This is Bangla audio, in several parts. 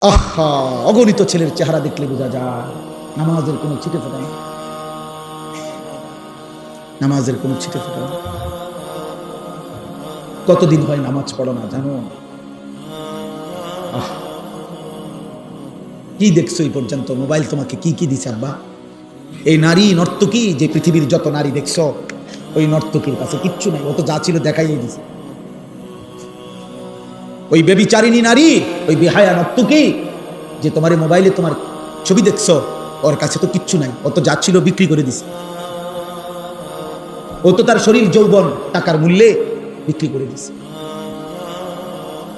আহা, অগণিত ছেলের চেহারা দেখলে বোঝা যায় নামাজের কোনো ছিটে ফোটা নেই, নামাজের কোনো ছিটে ফোটা নেই। কতদিন হয় নামাজ পড়ো না জানো? কি দেখছো এই পর্যন্ত? মোবাইল তোমাকে কি কি দিছে আব্বা? এই নারী নর্তকী, যে পৃথিবীর যত নারী দেখছো, ওই নর্তকীর কাছে কিচ্ছু নাই, ও তো যা ছিল দেখাইয়ে দিছে। ওই বেবিচারিণী নারী, ওই বেহায়া নর্তকী যে তোমার মোবাইলে তোমার ছবি দেখছো, ওর কাছে তো কিচ্ছু নাই, ও তো যা ছিল বিক্রি করে দিছে। ও তো তার শরীর যৌবন টাকার মূল্যে বিক্রি করে দিছে,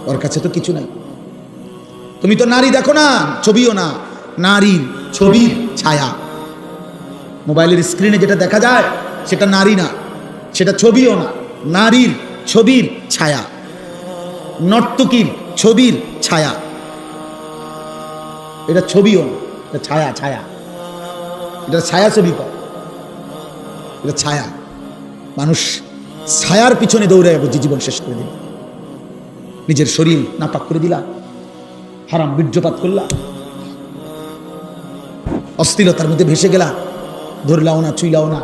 ওর কাছে তো কিছু নাই। তুমি তো নারী দেখো না, ছবিও না, নারীর ছবির ছায়া। মোবাইলের স্ক্রিনে যেটা দেখা যায় সেটা নারী না, সেটা ছবিও না, নারীর ছবির ছায়া, নর্তকীর ছবির ছায়া। এটা ছবিও না, এটা ছায়া। ছায়া, এটা ছায়া ছবি কর, এটা ছায়া। মানুষ ছায়ার পিছনে দৌড়ে বুঝি জীবন শেষ করে দিল। নিজের শরীর নাপাক করে দিলা, হারাম বীর্যপাত করলা, অশ্লীলতার মধ্যে ভেসে গেলা, ধরলাও না, ছুইলাও না,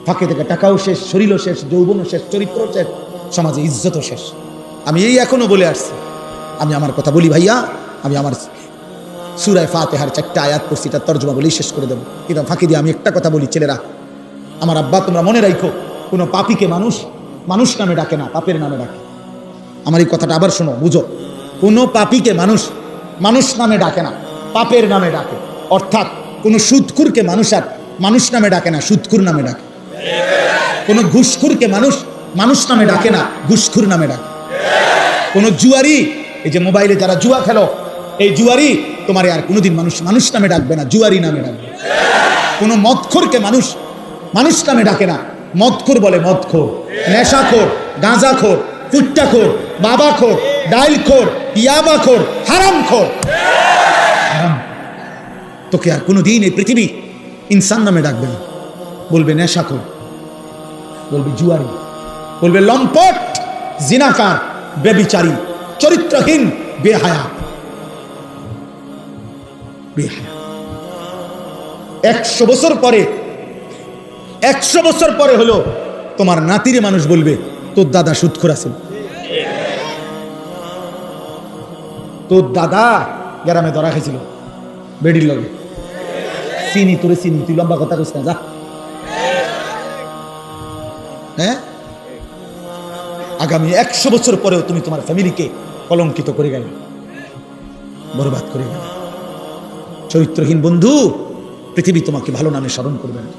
ফাঁকে থেকে টাকাও শেষ, শরীরও শেষ, যৌবনও শেষ, চরিত্র শেষ, সমাজে ইজ্জতও শেষ। আমি এই এখনো বলে আসছি, আমি আমার কথা বলি ভাইয়া, আমি আমার সূরা ফাতিহার 4টা আয়াত পড়ছি, তার তর্জমা বলেই শেষ করে দেবো। কিন্তু ফাঁকি দিয়ে আমি একটা কথা বলি, ছেলেরা, আমার আব্বা, তোমরা মনে রাখো, কোনো পাপীকে মানুষ মানুষ নামে ডাকে না, পাপের নামে ডাকে। আমার এই কথাটা আবার শোনো, বুঝো। কোনো পাপীকে মানুষ মানুষ নামে ডাকে না, পাপের নামে ডাকে। অর্থাৎ কোনো সুদখুরকে মানুষ আর মানুষ নামে ডাকে না, সুদখুর নামে ডাকে। কোনো ঘুষখুরকে মানুষ মানুষ নামে ডাকে না, ঘুষখুর নামে ডাকে। কোনো জুয়ারি, এই যে মোবাইলে যারা জুয়া খেলো, এই জুয়ারি তোমার আর কোনোদিন মানুষ মানুষ নামে ডাকবে না, জুয়ারি নামে ডাকবে। কোনো মদখোরকে মানুষ মানুষ নামে ডাকে না, মদখোর বলে মদখোর, নেশাখোর, গাঁজাখোর, ফুট্টাখোর, বাবাখোর, ডাইলখোর, ইয়াবাখোর, হারামখোর। হারাম তোকে আর কোনোদিন এই পৃথিবী ইনসান নামে ডাকবে না, বলবে নেশাখোর, বলবে জুয়ারি, বলবে লম্পট, জিনাকার, বেবিচারী, চরিত্রহীন, বেহায়া। বেহায়া 100 বছর পরে, 100 বছর পরে হলো তোমার নাতিরে মানুষ বলবে তোর দাদা সুদখোর আছে, তোর দাদা গ্রামে ধরা খাইছিল বেডির লগে, চিনি তোরে চিনি, তুই লম্বা কথা কইস না, যা। হ্যাঁ, আগামী 100 বছর পরেও তুমি তোমার ফ্যামিলিকে কলঙ্কিত করে গেলে, বরবাদ করে গেলে। চরিত্রহীন বন্ধু, পৃথিবী তোমাকে ভালো নামে স্মরণ করবে না।